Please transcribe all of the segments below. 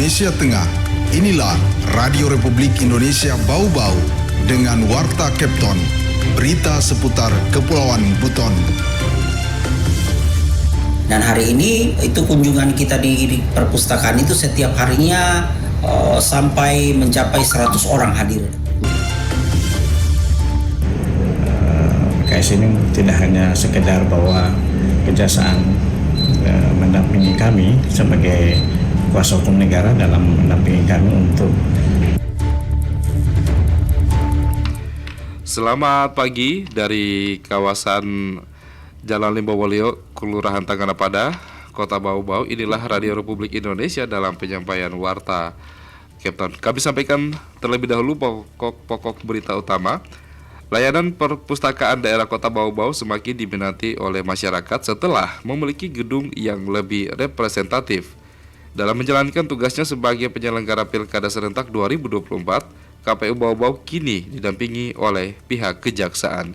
Indonesia Tengah. Inilah Radio Republik Indonesia Bau-Bau dengan Warta Kepton, berita seputar Kepulauan Buton. Dan hari ini itu kunjungan kita di perpustakaan itu setiap harinya sampai mencapai 100 orang hadir. KS ini tidak hanya sekedar bahwa kejaksaan mendampingi kami sebagai kuasa hukum negara dalam mendampingi kami untuk. Selamat pagi dari kawasan Jalan Limbowolio, Kelurahan Tanganapada, Kota Bau-Bau. Inilah Radio Republik Indonesia dalam penyampaian Warta Kepton. Kami sampaikan terlebih dahulu pokok berita utama. Layanan perpustakaan daerah Kota Bau-Bau semakin diminati oleh masyarakat setelah memiliki gedung yang lebih representatif. Dalam menjalankan tugasnya sebagai penyelenggara Pilkada Serentak 2024, KPU Bau-Bau kini didampingi oleh pihak kejaksaan.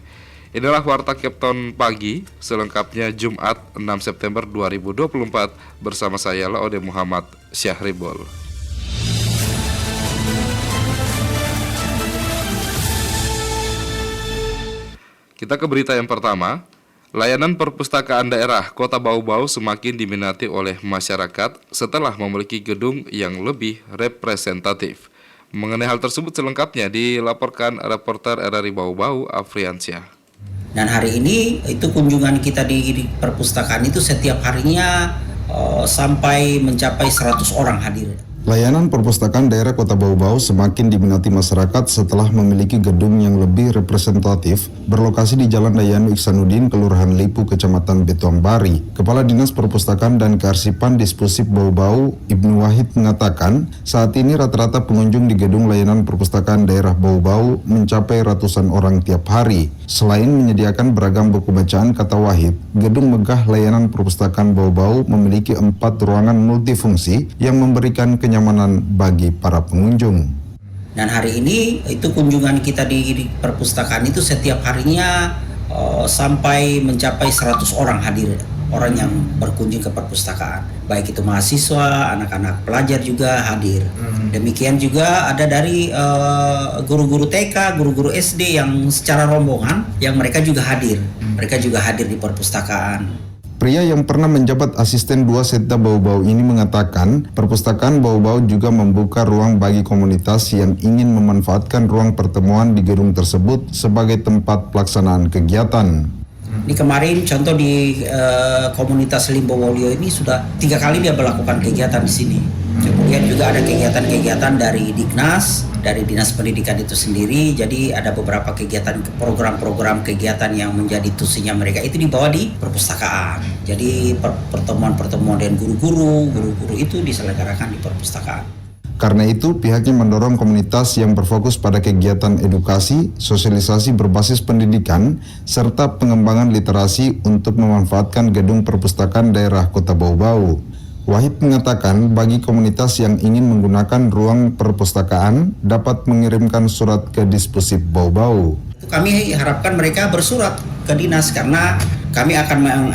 Inilah Warta Kepton pagi, selengkapnya Jumat 6 September 2024 bersama saya Laode Muhammad Syahribol. Kita ke berita yang pertama. Layanan perpustakaan daerah Kota Bau-Bau semakin diminati oleh masyarakat setelah memiliki gedung yang lebih representatif. Mengenai hal tersebut selengkapnya dilaporkan reporter RRI Bau-Bau Afriansyah. Dan hari ini itu kunjungan kita di perpustakaan itu setiap harinya sampai mencapai 100 orang hadir. Layanan perpustakaan daerah Kota Bau-Bau semakin diminati masyarakat setelah memiliki gedung yang lebih representatif berlokasi di Jalan Dayanu Iksanuddin, Kelurahan Lipu, Kecamatan Betuambari. Kepala Dinas Perpustakaan dan Kearsipan Dispusip Bau-Bau, Ibnu Wahid mengatakan, saat ini rata-rata pengunjung di gedung layanan perpustakaan daerah Bau-Bau mencapai ratusan orang tiap hari. Selain menyediakan beragam buku bacaan, kata Wahid, gedung megah layanan perpustakaan Bau-Bau memiliki 4 ruangan multifungsi yang memberikan kenyamanan bagi para pengunjung. Dan hari ini itu kunjungan kita di perpustakaan itu setiap harinya sampai mencapai 100 orang hadir, orang yang berkunjung ke perpustakaan. Baik itu mahasiswa, anak-anak pelajar juga hadir. Demikian juga ada dari guru-guru TK, guru-guru SD yang secara rombongan yang mereka juga hadir. Mereka juga hadir di perpustakaan. Pria yang pernah menjabat asisten 2 Setda Bau-Bau ini mengatakan, perpustakaan Bau-Bau juga membuka ruang bagi komunitas yang ingin memanfaatkan ruang pertemuan di gedung tersebut sebagai tempat pelaksanaan kegiatan. Ini kemarin contoh di komunitas Limbowolio ini sudah 3 kali dia melakukan kegiatan di sini. Kemudian juga ada kegiatan-kegiatan dari Dignas, dari Dinas Pendidikan itu sendiri. Jadi ada beberapa kegiatan, program-program kegiatan yang menjadi tusinya mereka itu dibawa di perpustakaan. Jadi pertemuan-pertemuan dengan guru-guru itu diselenggarakan di perpustakaan. Karena itu, pihaknya mendorong komunitas yang berfokus pada kegiatan edukasi, sosialisasi berbasis pendidikan, serta pengembangan literasi untuk memanfaatkan gedung perpustakaan daerah Kota Bau-Bau. Wahid mengatakan bagi komunitas yang ingin menggunakan ruang perpustakaan dapat mengirimkan surat ke Dispusip Bau-Bau. Kami harapkan mereka bersurat ke dinas karena kami akan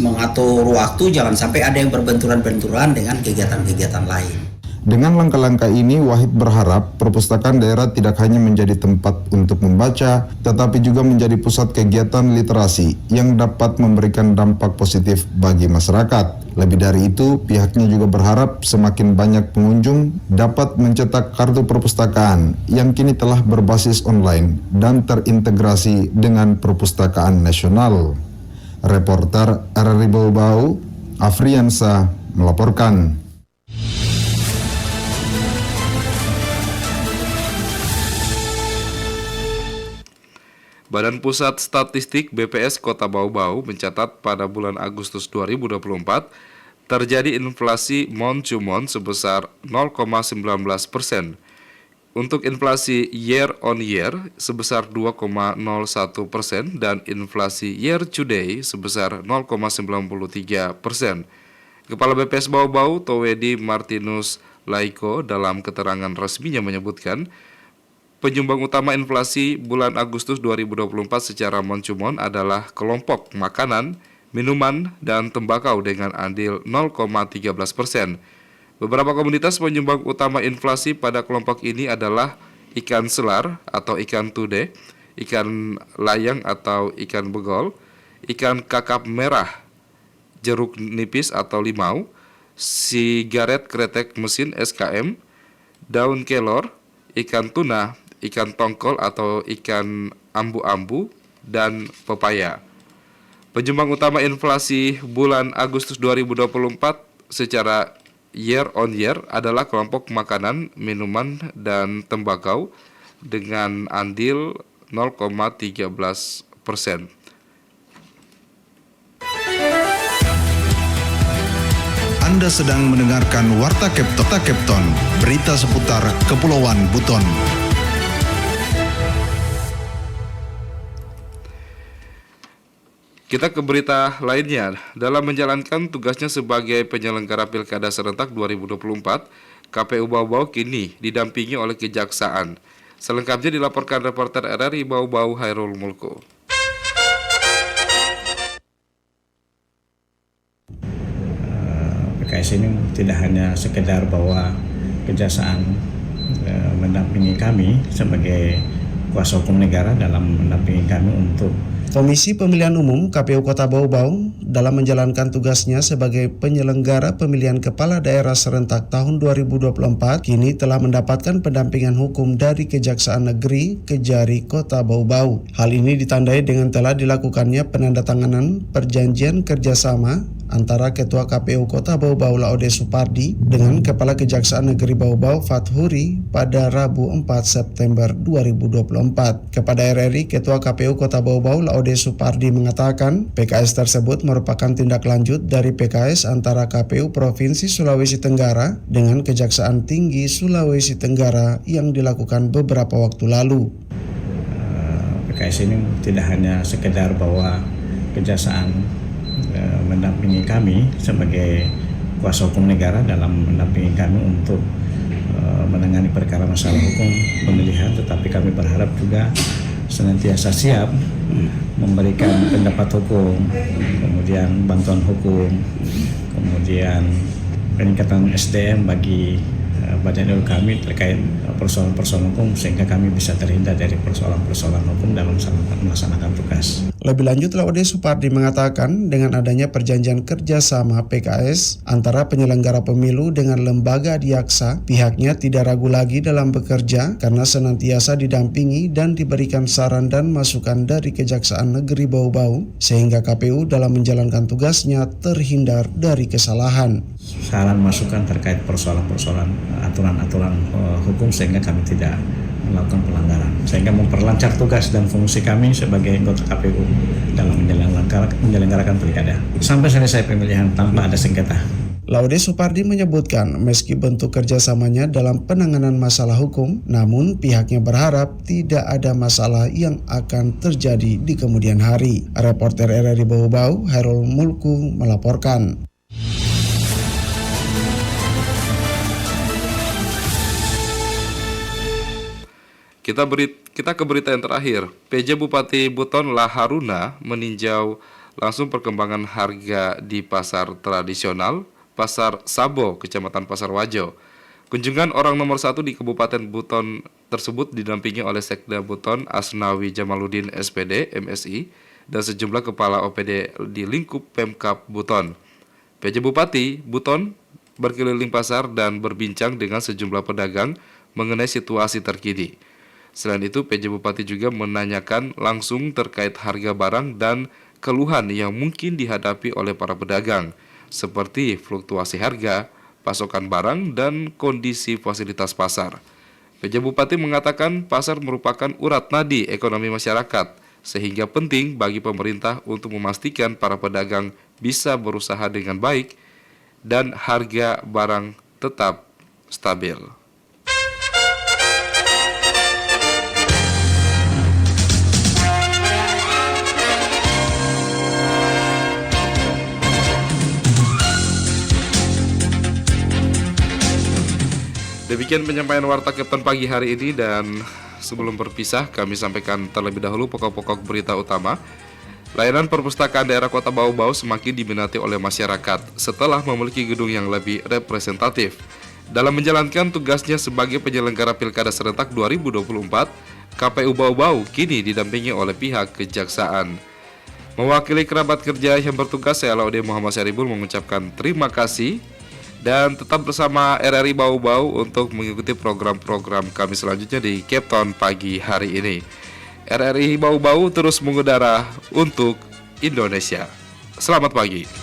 mengatur waktu jangan sampai ada yang berbenturan-benturan dengan kegiatan-kegiatan lain. Dengan langkah-langkah ini, Wahid berharap perpustakaan daerah tidak hanya menjadi tempat untuk membaca, tetapi juga menjadi pusat kegiatan literasi yang dapat memberikan dampak positif bagi masyarakat. Lebih dari itu, pihaknya juga berharap semakin banyak pengunjung dapat mencetak kartu perpustakaan yang kini telah berbasis online dan terintegrasi dengan perpustakaan nasional. Reporter RRI Bau-Bau, Afriansa melaporkan. Badan Pusat Statistik BPS Kota Bau-Bau mencatat pada bulan Agustus 2024 terjadi inflasi month-to-month sebesar 0,19%. Untuk inflasi year on year sebesar 2,01% dan inflasi year to day sebesar 0,93%. Kepala BPS Bau-Bau Towedi Martinus Laiko dalam keterangan resminya menyebutkan, penyumbang utama inflasi bulan Agustus 2024 secara month-to-month adalah kelompok makanan, minuman, dan tembakau dengan andil 0,13%. Beberapa komoditas penyumbang utama inflasi pada kelompok ini adalah ikan selar atau ikan tude, ikan layang atau ikan begol, ikan kakap merah, jeruk nipis atau limau, sigaret kretek mesin SKM, daun kelor, ikan tuna, ikan tongkol atau ikan ambu-ambu, dan pepaya. Penyumbang utama inflasi bulan Agustus 2024 secara year on year adalah kelompok makanan, minuman, dan tembakau dengan andil 0,13%. Anda sedang mendengarkan Warta Kepton, berita seputar Kepulauan Buton. Kita ke berita lainnya. Dalam menjalankan tugasnya sebagai penyelenggara Pilkada Serentak 2024, KPU Bau-Bau kini didampingi oleh Kejaksaan. Selengkapnya dilaporkan reporter RRI Bau-Bau Hairul Mulko. PKS ini tidak hanya sekedar bahwa Kejaksaan mendampingi kami sebagai kuasa hukum negara dalam mendampingi kami untuk Komisi Pemilihan Umum KPU Kota Bau-Bau dalam menjalankan tugasnya sebagai penyelenggara pemilihan kepala daerah serentak tahun 2024 kini telah mendapatkan pendampingan hukum dari Kejaksaan Negeri Kejari Kota Bau-Bau. Hal ini ditandai dengan telah dilakukannya penandatanganan perjanjian kerjasama antara Ketua KPU Kota Bau-Bau Laode Supardi dengan Kepala Kejaksaan Negeri Bau-Bau Fathuri pada Rabu 4 September 2024. Kepada RRI, Ketua KPU Kota Bau-Bau Laode Supardi mengatakan PKS tersebut merupakan tindak lanjut dari PKS antara KPU Provinsi Sulawesi Tenggara dengan Kejaksaan Tinggi Sulawesi Tenggara yang dilakukan beberapa waktu lalu. PKS ini tidak hanya sekedar bahwa Kejaksaan mendampingi kami sebagai kuasa hukum negara dalam mendampingi kami untuk menangani perkara masalah hukum pemilihan, tetapi kami berharap juga senantiasa siap memberikan pendapat hukum, kemudian bantuan hukum, kemudian peningkatan SDM bagi badan kami terkait persoalan-persoalan hukum sehingga kami bisa terhindar dari persoalan-persoalan hukum dalam melaksanakan tugas. Lebih lanjut, Laode Supardi mengatakan dengan adanya perjanjian kerjasama PKS antara penyelenggara pemilu dengan lembaga adiaksa, pihaknya tidak ragu lagi dalam bekerja karena senantiasa didampingi dan diberikan saran dan masukan dari Kejaksaan Negeri Bau-Bau sehingga KPU dalam menjalankan tugasnya terhindar dari kesalahan. Saran masukan terkait persoalan-persoalan aturan-aturan hukum sehingga kami tidak melakukan pelanggaran, sehingga memperlancar tugas dan fungsi kami sebagai anggota KPU dalam menyelenggarakan pilkada sampai selesai pemilihan tanpa ada sengketa. Laode Supardi menyebutkan meski bentuk kerjasamanya dalam penanganan masalah hukum, namun pihaknya berharap tidak ada masalah yang akan terjadi di kemudian hari. Reporter RRI Bau-Bau Hairul Mulku melaporkan. Kita ke berita yang terakhir. PJ Bupati Buton Laharuna meninjau langsung perkembangan harga di pasar tradisional Pasar Sabo, Kecamatan Pasar Wajo. Kunjungan orang nomor 1 di Kabupaten Buton tersebut didampingi oleh Sekda Buton Asnawi Jamaluddin SPD, MSI, dan sejumlah kepala OPD di lingkup Pemkab Buton. PJ Bupati Buton berkeliling pasar dan berbincang dengan sejumlah pedagang mengenai situasi terkini. Selain itu, PJ Bupati juga menanyakan langsung terkait harga barang dan keluhan yang mungkin dihadapi oleh para pedagang, seperti fluktuasi harga, pasokan barang, dan kondisi fasilitas pasar. PJ Bupati mengatakan pasar merupakan urat nadi ekonomi masyarakat, sehingga penting bagi pemerintah untuk memastikan para pedagang bisa berusaha dengan baik dan harga barang tetap stabil. Demikian penyampaian Warta Kepton pagi hari ini, dan sebelum berpisah kami sampaikan terlebih dahulu pokok-pokok berita utama. Layanan perpustakaan daerah Kota Bau-Bau semakin diminati oleh masyarakat setelah memiliki gedung yang lebih representatif. Dalam menjalankan tugasnya sebagai penyelenggara Pilkada Serentak 2024, KPU Bau-Bau kini didampingi oleh pihak kejaksaan. Mewakili kerabat kerja yang bertugas, saya Laude Muhammad Syaribul mengucapkan terima kasih dan tetap bersama RRI Bau-Bau untuk mengikuti program-program kami selanjutnya di Cape Town pagi hari ini. RRI Bau-Bau terus mengudara untuk Indonesia. Selamat pagi.